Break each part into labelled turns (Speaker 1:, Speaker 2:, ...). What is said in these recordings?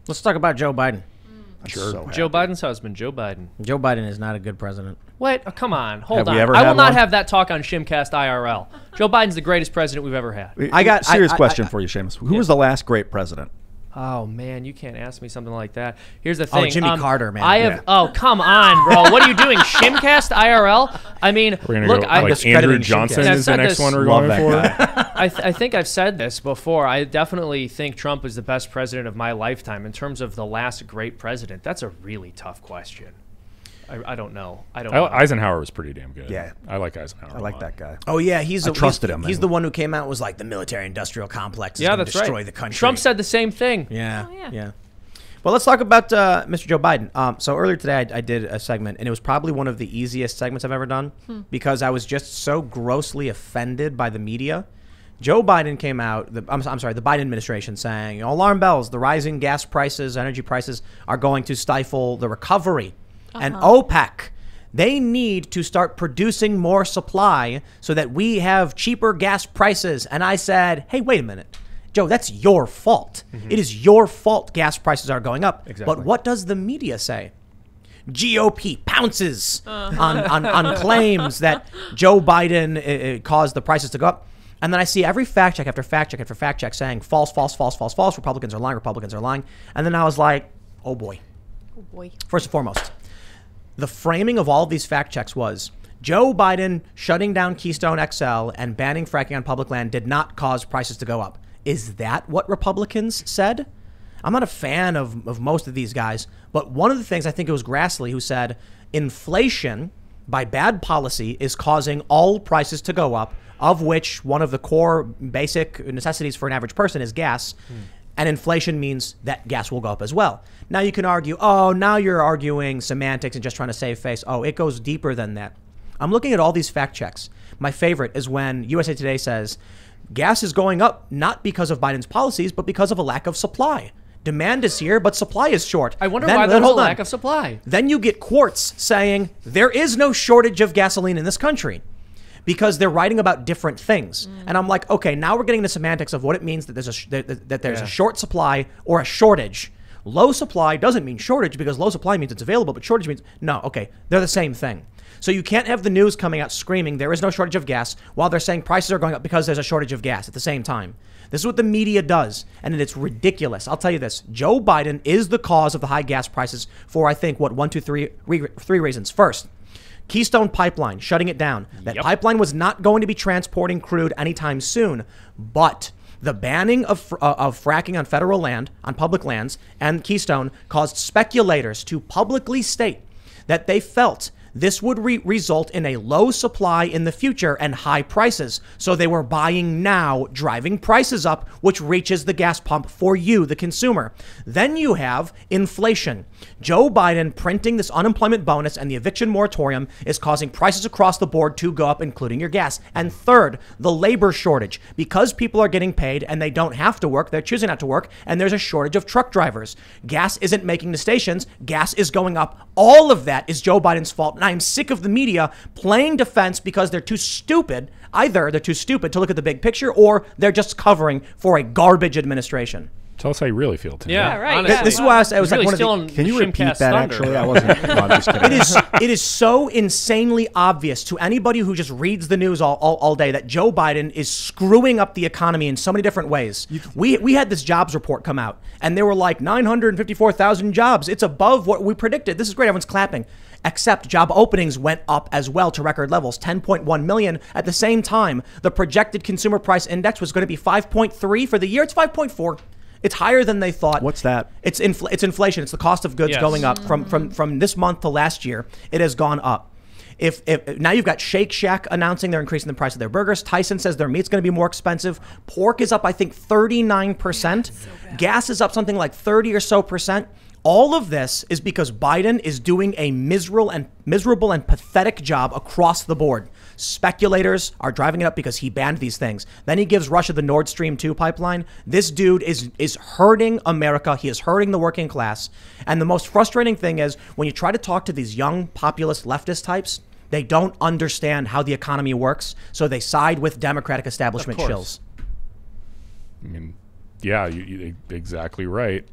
Speaker 1: Let's talk about Joe Biden.
Speaker 2: Sure.
Speaker 3: So
Speaker 4: Joe Biden's husband, Joe Biden.
Speaker 1: Joe Biden is not a good president.
Speaker 4: What? Oh, come on. Hold on.
Speaker 2: we ever
Speaker 4: I will
Speaker 2: had
Speaker 4: not
Speaker 2: one?
Speaker 4: have that talk on Shimcast IRL. Joe Biden's the greatest president we've ever had.
Speaker 1: I got-
Speaker 2: serious
Speaker 1: I-
Speaker 2: question for you, Seamus. Who was the last great president?
Speaker 4: Oh, man, you can't ask me something like that. Here's the thing.
Speaker 1: Jimmy Carter, man.
Speaker 4: I have. Oh, come on, bro. What are you doing? Shimcast IRL? I mean,
Speaker 3: We're gonna
Speaker 4: look,
Speaker 3: go,
Speaker 4: I'm
Speaker 3: like Andrew
Speaker 1: discrediting
Speaker 3: Johnson
Speaker 4: Shimcast.
Speaker 3: is the
Speaker 4: I've said
Speaker 3: next
Speaker 4: this.
Speaker 3: one we're
Speaker 2: Love
Speaker 3: going for.
Speaker 2: that guy.
Speaker 4: I think I've said this before. I definitely think Trump is the best president of my lifetime. In terms of the last great president, that's a really tough question. I don't know. I don't know.
Speaker 3: Eisenhower was pretty damn good.
Speaker 2: Yeah.
Speaker 3: I like Eisenhower.
Speaker 2: I like that guy.
Speaker 1: Oh yeah,
Speaker 2: I trusted him.
Speaker 1: He's the one who came out and was like the military-industrial complex is
Speaker 4: Yeah,
Speaker 1: going to
Speaker 4: that's
Speaker 1: destroy
Speaker 4: right.
Speaker 1: the country.
Speaker 4: Trump said the same thing.
Speaker 1: Yeah,
Speaker 5: Oh, yeah.
Speaker 1: yeah. Well, let's talk about Mr. Joe Biden. So earlier today, I did a segment, and it was probably one of the easiest segments I've ever done because I was just so grossly offended by the media. Joe Biden came out, the Biden administration saying, alarm bells, the rising gas prices, energy prices are going to stifle the recovery. And OPEC, they need to start producing more supply so that we have cheaper gas prices. And I said, hey, wait a minute. Joe, that's your fault. It is your fault gas prices are going up.
Speaker 4: Exactly.
Speaker 1: But what does the media say? GOP pounces on claims that Joe Biden caused the prices to go up. And then I see every fact check after fact check after fact check saying false, false, false, false, false. Republicans are lying. Republicans are lying. And then I was like, oh boy.
Speaker 5: Oh boy.
Speaker 1: First and foremost, the framing of all of these fact checks was Joe Biden shutting down Keystone XL and banning fracking on public land did not cause prices to go up. Is that what Republicans said? I'm not a fan of most of these guys, but one of the things, I think it was Grassley who said inflation by bad policy is causing all prices to go up, of which one of the core basic necessities for an average person is gas. And inflation means that gas will go up as well. Now you can argue, oh, now you're arguing semantics and just trying to save face. Oh, it goes deeper than that. I'm looking at all these fact checks. My favorite is when USA Today says gas is going up not because of Biden's policies, but because of a lack of supply. Demand is here, but supply is short.
Speaker 4: I wonder why there's a lack of supply.
Speaker 1: Then you get Quartz saying there is no shortage of gasoline in this country because they're writing about different things. And I'm like, okay, now we're getting into semantics of what it means that there's a short supply or a shortage. Low supply doesn't mean shortage because low supply means it's available, but shortage means no. Okay, they're the same thing. So you can't have the news coming out screaming there is no shortage of gas while they're saying prices are going up because there's a shortage of gas at the same time. This is what the media does, and it's ridiculous. I'll tell you this. Joe Biden is the cause of the high gas prices for, I think, three reasons. First, Keystone Pipeline, shutting it down. That pipeline was not going to be transporting crude anytime soon, but the banning of fracking on federal land, on public lands, and Keystone caused speculators to publicly state that they felt this would result in a low supply in the future and high prices. So they were buying now, driving prices up, which reaches the gas pump for you, the consumer. Then you have inflation. Joe Biden printing this unemployment bonus and the eviction moratorium is causing prices across the board to go up, including your gas. And third, the labor shortage. Because people are getting paid and they don't have to work, they're choosing not to work, and there's a shortage of truck drivers. Gas isn't making the stations. Gas is going up. All of that is Joe Biden's fault. And I'm sick of the media playing defense because they're too stupid. Either they're too stupid to look at the big picture or they're just covering for a garbage administration.
Speaker 3: Tell us how you really feel, Tim.
Speaker 4: Yeah,
Speaker 5: right.
Speaker 4: honestly.
Speaker 1: This is why I was
Speaker 4: Really
Speaker 1: like one of
Speaker 4: stealing
Speaker 2: Can you repeat
Speaker 4: Shimcast
Speaker 2: that,
Speaker 4: thunder.
Speaker 2: actually? I wasn't. No, I'm just kidding.
Speaker 1: it is so insanely obvious to anybody who just reads the news all day that Joe Biden is screwing up the economy in so many different ways. We had this jobs report come out, and they were like 954,000 jobs. It's above what we predicted. This is great. Everyone's clapping. Except job openings went up as well to record levels, 10.1 million. At the same time, the projected consumer price index was going to be 5.3 for the year. It's 5.4. It's higher than they thought.
Speaker 2: What's that?
Speaker 1: It's inflation. It's the cost of goods going up from this month to last year. It has gone up. If now you've got Shake Shack announcing they're increasing the price of their burgers. Tyson says their meat's going to be more expensive. Pork is up, I think, 39%. Gas is up something like 30 or so percent. All of this is because Biden is doing a miserable and pathetic job across the board. Speculators are driving it up because he banned these things. Then he gives Russia the Nord Stream 2 pipeline. This dude is hurting America. He is hurting the working class. And the most frustrating thing is when you try to talk to these young populist leftist types, they don't understand how the economy works. So they side with Democratic establishment shills.
Speaker 3: I mean, Yeah, exactly right.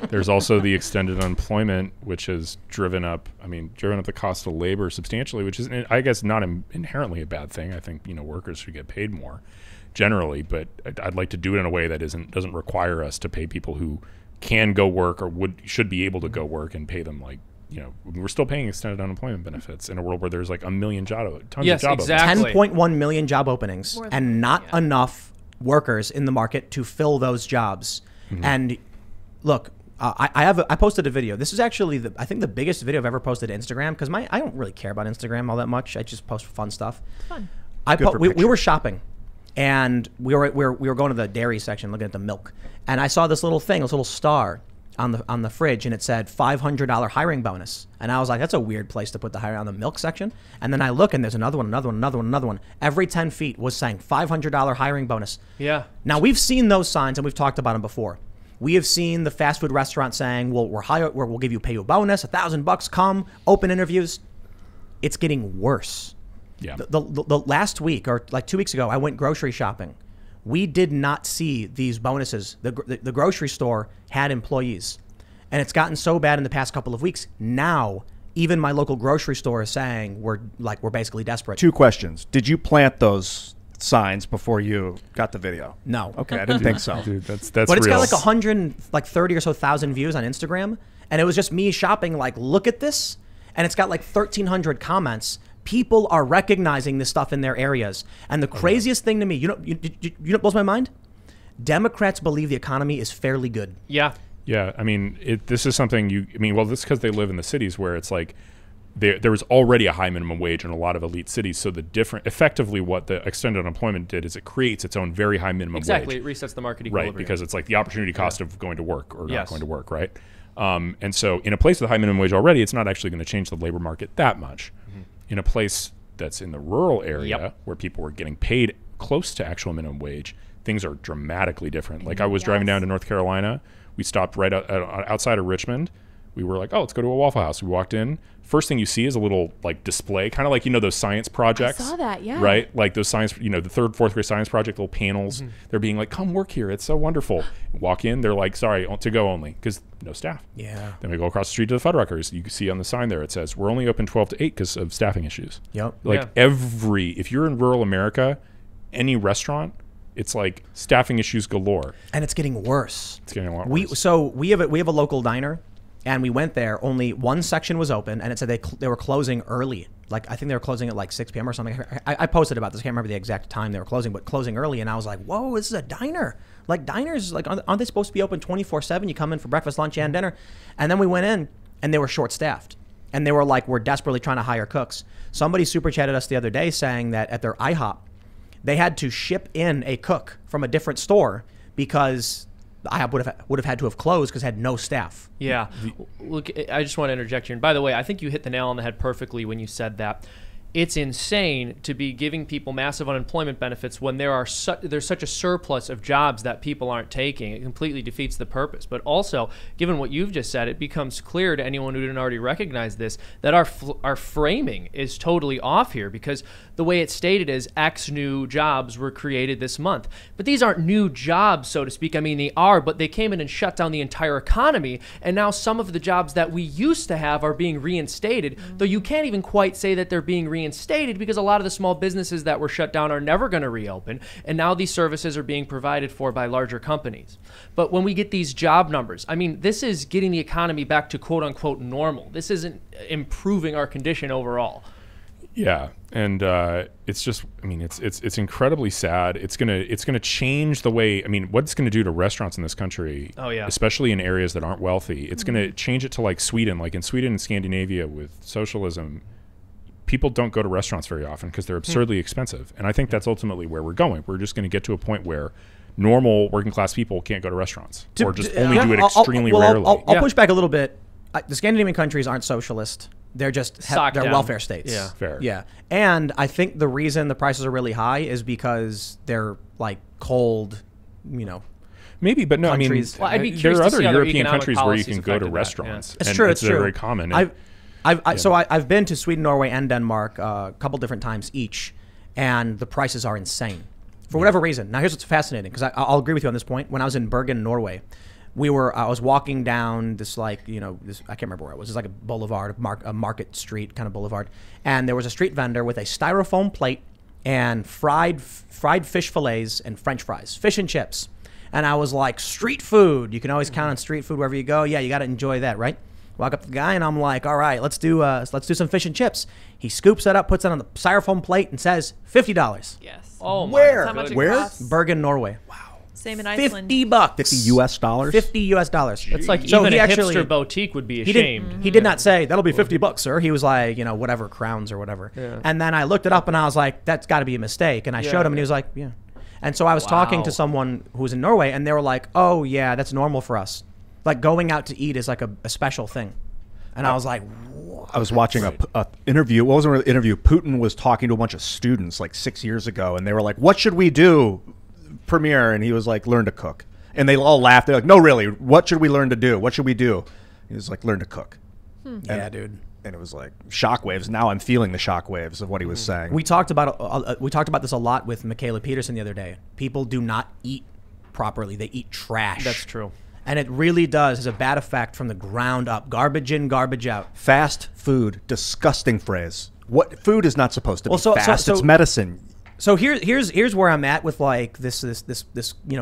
Speaker 3: There's also the extended unemployment, which has driven up the cost of labor substantially, which is, I guess, not inherently a bad thing. I think, workers should get paid more generally, but I'd like to do it in a way that doesn't require us to pay people who can go work or should be able to go work and pay them we're still paying extended unemployment benefits in a world where there's like 1 million tons of job
Speaker 4: exactly.
Speaker 1: 10.1 million job openings and not enough workers in the market to fill those jobs. And look, I posted a video. This is actually I think the biggest video I've ever posted to Instagram, because I don't really care about Instagram all that much. I just post fun stuff.
Speaker 5: It's fun.
Speaker 1: We were shopping, and we were going to the dairy section looking at the milk, and I saw this little thing, this little star on the fridge, and it said $500 hiring bonus. And I was like, that's a weird place to put the hiring on the milk section. And then I look, and there's another one. Every 10 feet was saying $500 hiring bonus.
Speaker 4: Yeah.
Speaker 1: Now, we've seen those signs, and we've talked about them before. We have seen the fast food restaurant saying, well, we'll pay you a bonus, $1,000, come, open interviews. It's getting worse.
Speaker 3: Yeah.
Speaker 1: The last week, or like 2 weeks ago, I went grocery shopping. We did not see these bonuses. The grocery store had employees, and it's gotten so bad in the past couple of weeks. Now, even my local grocery store is saying we're basically desperate.
Speaker 2: 2 questions. Did you plant those signs before you got the video?
Speaker 1: No.
Speaker 2: Okay, I didn't think so.
Speaker 3: Dude, that's
Speaker 1: But it's
Speaker 3: real.
Speaker 1: got like 130 or so thousand views on Instagram, and it was just me shopping. Like, look at this, and it's got like 1,300 comments. People are recognizing this stuff in their areas. And the craziest thing to me, you know what blows my mind? Democrats believe the economy is fairly good.
Speaker 4: Yeah.
Speaker 3: Yeah, this is something this is because they live in the cities where it's like there was already a high minimum wage in a lot of elite cities. So effectively what the extended unemployment did is it creates its own very high minimum wage.
Speaker 4: Exactly, it resets the market equilibrium.
Speaker 3: Right, because it's like the opportunity cost of going to work or not going to work, right? And so in a place with a high minimum wage already, it's not actually going to change the labor market that much. In a place that's in the rural area where people were getting paid close to actual minimum wage, things are dramatically different. Like I was driving down to North Carolina. We stopped right outside of Richmond. We were like, oh, let's go to a Waffle House. We walked in. First thing you see is a little like display, kind of like, those science projects.
Speaker 5: I saw that, yeah.
Speaker 3: Right? Like those science, the 3rd, 4th grade science project, little panels. They're being like, come work here. It's so wonderful. Walk in. They're like, sorry, to go only, because no staff.
Speaker 1: Yeah.
Speaker 3: Then we go across the street to the Fuddruckers. You can see on the sign there, it says, we're only open 12 to 8 because of staffing issues.
Speaker 1: Yep.
Speaker 3: Like if you're in rural America, any restaurant, it's like staffing issues galore.
Speaker 1: And it's getting worse.
Speaker 3: It's getting a lot worse.
Speaker 1: So we have a local diner, and we went there. Only one section was open, and it said they were closing early. Like, I think they were closing at like 6 p.m. or something. I posted about this. I can't remember the exact time they were closing, but closing early. And I was like, whoa, this is a diner. Like, diners, like, aren't they supposed to be open 24/7? You come in for breakfast, lunch, and dinner. And then we went in, and they were short-staffed. And they were like, we're desperately trying to hire cooks. Somebody super chatted us the other day saying that at their IHOP, they had to ship in a cook from a different store because the IHOP would have had to have closed because it had no staff.
Speaker 4: Yeah. Look, I just want to interject here. And by the way, I think you hit the nail on the head perfectly when you said that. It's insane to be giving people massive unemployment benefits when there's such a surplus of jobs that people aren't taking. It completely defeats the purpose. But also, given what you've just said, it becomes clear to anyone who didn't already recognize this that our framing is totally off here, because the way it's stated is X new jobs were created this month. But these aren't new jobs, so to speak. I mean, they are, but they came in and shut down the entire economy. And now some of the jobs that we used to have are being reinstated, though you can't even quite say that they're being reinstated because a lot of the small businesses that were shut down are never going to reopen, and now these services are being provided for by larger companies. But when we get these job numbers, I mean, this is getting the economy back to quote unquote normal. This isn't improving our condition overall.
Speaker 3: Yeah, and it's just, I mean, it's incredibly sad. It's gonna change the way, I mean, what it's gonna do to restaurants in this country, especially in areas that aren't wealthy. It's gonna change it to like Sweden. Like in Sweden and Scandinavia with socialism, people don't go to restaurants very often because they're absurdly expensive. And I think that's ultimately where we're going. We're just going to get to a point where normal working class people can't go to restaurants or just only do it extremely rarely.
Speaker 1: I'll push back a little bit. The Scandinavian countries aren't socialist. They're just they're welfare states.
Speaker 4: Yeah.
Speaker 3: Fair.
Speaker 1: Yeah. And I think the reason the prices are really high is because they're like cold,
Speaker 3: Maybe, but no,
Speaker 1: countries.
Speaker 4: Well, I'd be
Speaker 3: there
Speaker 4: curious
Speaker 3: are
Speaker 4: to
Speaker 3: other
Speaker 4: see how their
Speaker 3: European
Speaker 4: economic
Speaker 3: countries where you
Speaker 4: policies
Speaker 3: can go to
Speaker 4: affected that.
Speaker 3: restaurants.
Speaker 1: It's
Speaker 3: and
Speaker 1: true.
Speaker 3: It's very common.
Speaker 1: So I've been to Sweden, Norway, and Denmark a couple different times each, and the prices are insane. for whatever reason. Now, here's what's fascinating, because I'll agree with you on this point. When I was in Bergen, Norway, I was walking down this, like, I can't remember where it was. It's like a boulevard, a market street kind of boulevard. And there was a street vendor with a styrofoam plate and fried fish fillets and French fries, fish and chips. And I was like, street food. You can always count on street food wherever you go. Yeah, you got to enjoy that, right? Walk up to the guy and I'm like, all right, let's do some fish and chips. He scoops it up, puts it on the styrofoam plate, and says $50.
Speaker 5: Yes.
Speaker 4: Oh,
Speaker 2: Where?
Speaker 5: How much it
Speaker 2: Where?
Speaker 5: costs.
Speaker 1: Bergen, Norway.
Speaker 2: Wow.
Speaker 5: Same in Iceland.
Speaker 1: $50.
Speaker 2: 50 US dollars?
Speaker 1: $50 US.
Speaker 4: It's like
Speaker 1: So
Speaker 4: even
Speaker 1: he
Speaker 4: a
Speaker 1: actually-
Speaker 4: hipster boutique would be
Speaker 1: He
Speaker 4: ashamed.
Speaker 1: did not say, that'll be $50, sir. He was like, whatever, crowns or whatever.
Speaker 4: Yeah.
Speaker 1: And then I looked it up and I was like, that's got to be a mistake. And I showed him and he was like, yeah. And so I was talking to someone who was in Norway and they were like, oh, yeah, that's normal for us. Like going out to eat is like a special thing. And I was like, what?
Speaker 2: I was watching a interview. What was an interview? Putin was talking to a bunch of students like 6 years ago, and they were like, "What should we do, Premier?" And he was like, "Learn to cook." And they all laughed. They're like, "No, really, what should we learn to do? What should we do?" He was like, "Learn to cook."
Speaker 1: Yeah, dude.
Speaker 2: And it was like shockwaves. Now I'm feeling the shockwaves of what he was saying.
Speaker 1: We talked about this a lot with Michaela Peterson the other day. People do not eat properly. They eat trash.
Speaker 4: That's true.
Speaker 1: And it really does has a bad effect from the ground up. Garbage in, garbage out.
Speaker 2: Fast food, disgusting phrase. What food is not supposed to be fast? It's medicine.
Speaker 1: So here's where I'm at with like this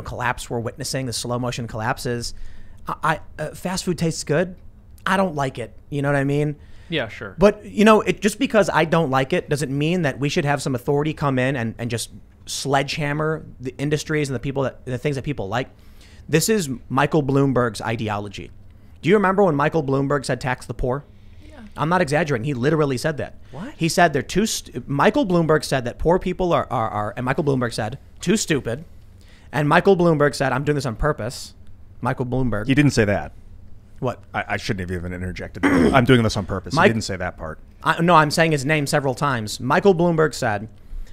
Speaker 1: collapse we're witnessing. The slow motion collapses. Fast food tastes good. I don't like it. You know what I mean?
Speaker 4: Yeah, sure.
Speaker 1: But just because I don't like it doesn't mean that we should have some authority come in and just sledgehammer the industries and the things that people like. This is Michael Bloomberg's ideology. Do you remember when Michael Bloomberg said tax the poor? Yeah. I'm not exaggerating. He literally said that.
Speaker 4: What?
Speaker 1: He said they're too. Michael Bloomberg said that poor people are, and Michael Bloomberg said too stupid, and Michael Bloomberg said I'm doing this on purpose. Michael Bloomberg.
Speaker 2: He didn't say that.
Speaker 1: What?
Speaker 2: I shouldn't have even interjected. I'm doing this on purpose. He didn't say that part.
Speaker 1: No, I'm saying his name several times. Michael Bloomberg said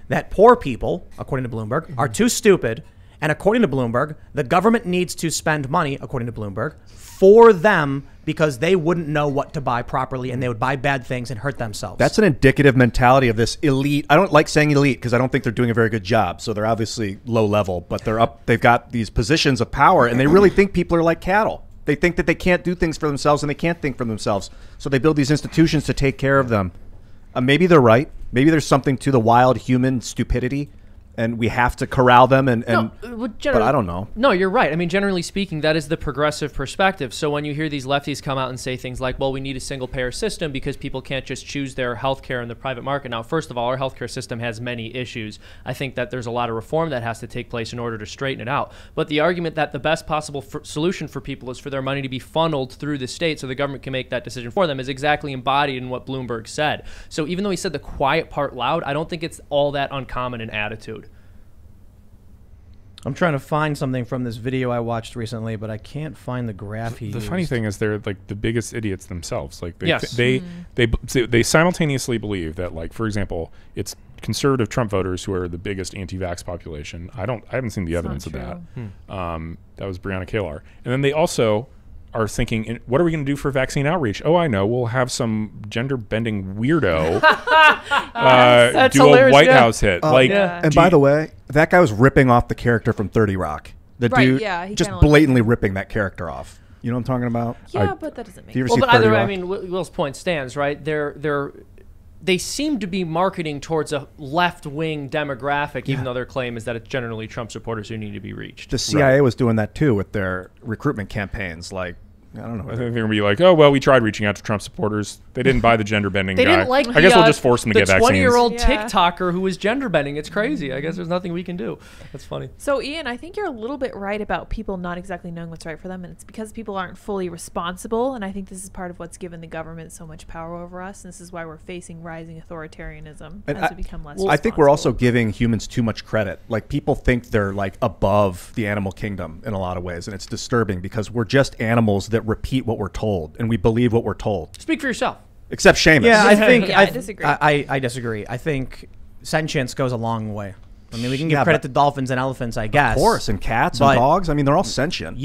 Speaker 1: that poor people, according to Bloomberg, are too stupid. And according to Bloomberg, the government needs to spend money, according to Bloomberg, for them because they wouldn't know what to buy properly and they would buy bad things and hurt themselves.
Speaker 2: That's an indicative mentality of this elite. I don't like saying elite because I don't think they're doing a very good job. So they're obviously low level, but they're up. They've got these positions of power and they really think people are like cattle. They think that they can't do things for themselves and they can't think for themselves. So they build these institutions to take care of them. Maybe they're right. Maybe there's something to the wild human stupidity. And we have to corral them, but I don't know.
Speaker 4: No, you're right. I mean, generally speaking, that is the progressive perspective. So when you hear these lefties come out and say things like, well, we need a single-payer system because people can't just choose their health care in the private market. Now, first of all, our healthcare system has many issues. I think that there's a lot of reform that has to take place in order to straighten it out. But the argument that the best possible solution for people is for their money to be funneled through the state so the government can make that decision for them is exactly embodied in what Bloomberg said. So even though he said the quiet part loud, I don't think it's all that uncommon an attitude.
Speaker 1: I'm trying to find something from this video I watched recently, but I can't find the graph he used.
Speaker 3: The funny thing is they're like the biggest idiots themselves. Like
Speaker 4: Yes.
Speaker 3: they simultaneously believe that, like, for example, it's conservative Trump voters who are the biggest anti-vax population. I haven't seen the evidence of that. That was Breonna Taylor. And then they also are thinking, what are we going to do for vaccine outreach? Oh, I know. We'll have some gender-bending weirdo do a White House hit.
Speaker 2: And by the way, that guy was ripping off the character from 30 Rock. The dude just blatantly ripping that character off. You know what I'm talking about?
Speaker 5: Yeah, but that doesn't make sense.
Speaker 4: Well, but either way, I mean, Will's point stands, right? They seem to be marketing towards a left-wing demographic, even though their claim is that it's generally Trump supporters who need to be reached.
Speaker 2: The CIA was doing that too with their recruitment campaigns. Like, I don't know.
Speaker 3: I think they're going to be like, oh, well, we tried reaching out to Trump supporters. They didn't buy the gender bending guy.
Speaker 4: They didn't like
Speaker 3: I guess we'll just force them to get vaccines.
Speaker 4: The 20-year-old TikToker who was gender bending. It's crazy. I guess there's nothing we can do. That's funny.
Speaker 5: So, Ian, I think you're a little bit right about people not exactly knowing what's right for them. And it's because people aren't fully responsible. And I think this is part of what's given the government so much power over us. And this is why we're facing rising authoritarianism as we become less responsible.
Speaker 2: I think we're also giving humans too much credit. Like, people think they're like above the animal kingdom in a lot of ways. And it's disturbing because we're just animals that repeat what we're told. And we believe what we're told.
Speaker 4: Speak for yourself.
Speaker 2: Except Seamus.
Speaker 1: Yeah, I think
Speaker 5: I disagree.
Speaker 1: I disagree. I think sentience goes a long way. I mean, we can give credit to dolphins and elephants, I guess.
Speaker 2: Of course, and cats and dogs. I mean, they're all sentient.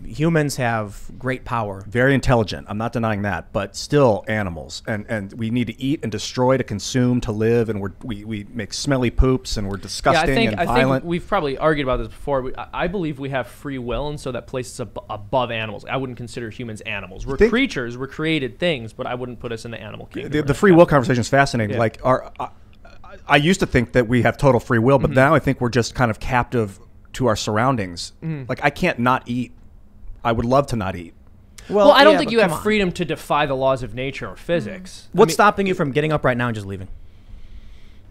Speaker 1: Humans have great power.
Speaker 2: Very intelligent. I'm not denying that, but still animals. And we need to eat and destroy to consume to live, and we make smelly poops, and we're disgusting and violent.
Speaker 4: I think we've probably argued about this before. I believe we have free will, and so that places us above animals. I wouldn't consider humans animals. We're creatures. We're created things, but I wouldn't put us in the animal kingdom.
Speaker 2: The free will conversation is fascinating. Yeah. Like I used to think that we have total free will, but now I think we're just kind of captive to our surroundings. Like I can't not eat. I would love to not eat.
Speaker 4: Well, I don't think you have freedom to defy the laws of nature or physics.
Speaker 1: What's stopping you from getting up right now and just leaving?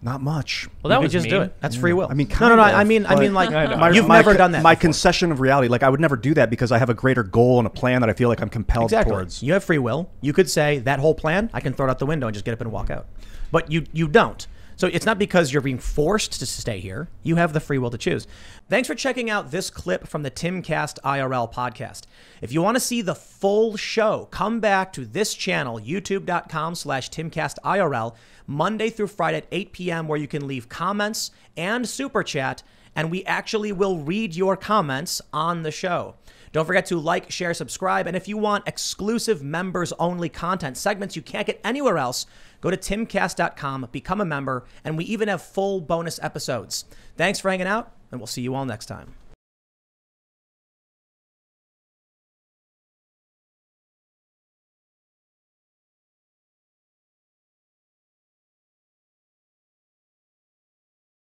Speaker 2: Not much.
Speaker 4: Well, that was
Speaker 1: just do it. That's free will.
Speaker 2: I mean,
Speaker 1: no. I mean, like you've never done that.
Speaker 2: My concession of reality, like I would never do that because I have a greater goal and a plan that I feel like I'm compelled towards.
Speaker 1: You have free will. You could say that whole plan, I can throw it out the window and just get up and walk out. But you don't. So it's not because you're being forced to stay here. You have the free will to choose. Thanks for checking out this clip from the Timcast IRL podcast. If you want to see the full show, come back to this channel, youtube.com/TimcastIRL, Monday through Friday at 8 p.m., where you can leave comments and super chat, and we actually will read your comments on the show. Don't forget to like, share, subscribe, and if you want exclusive members-only content, segments you can't get anywhere else, go to timcast.com, become a member, and we even have full bonus episodes. Thanks for hanging out, and we'll see you all next time.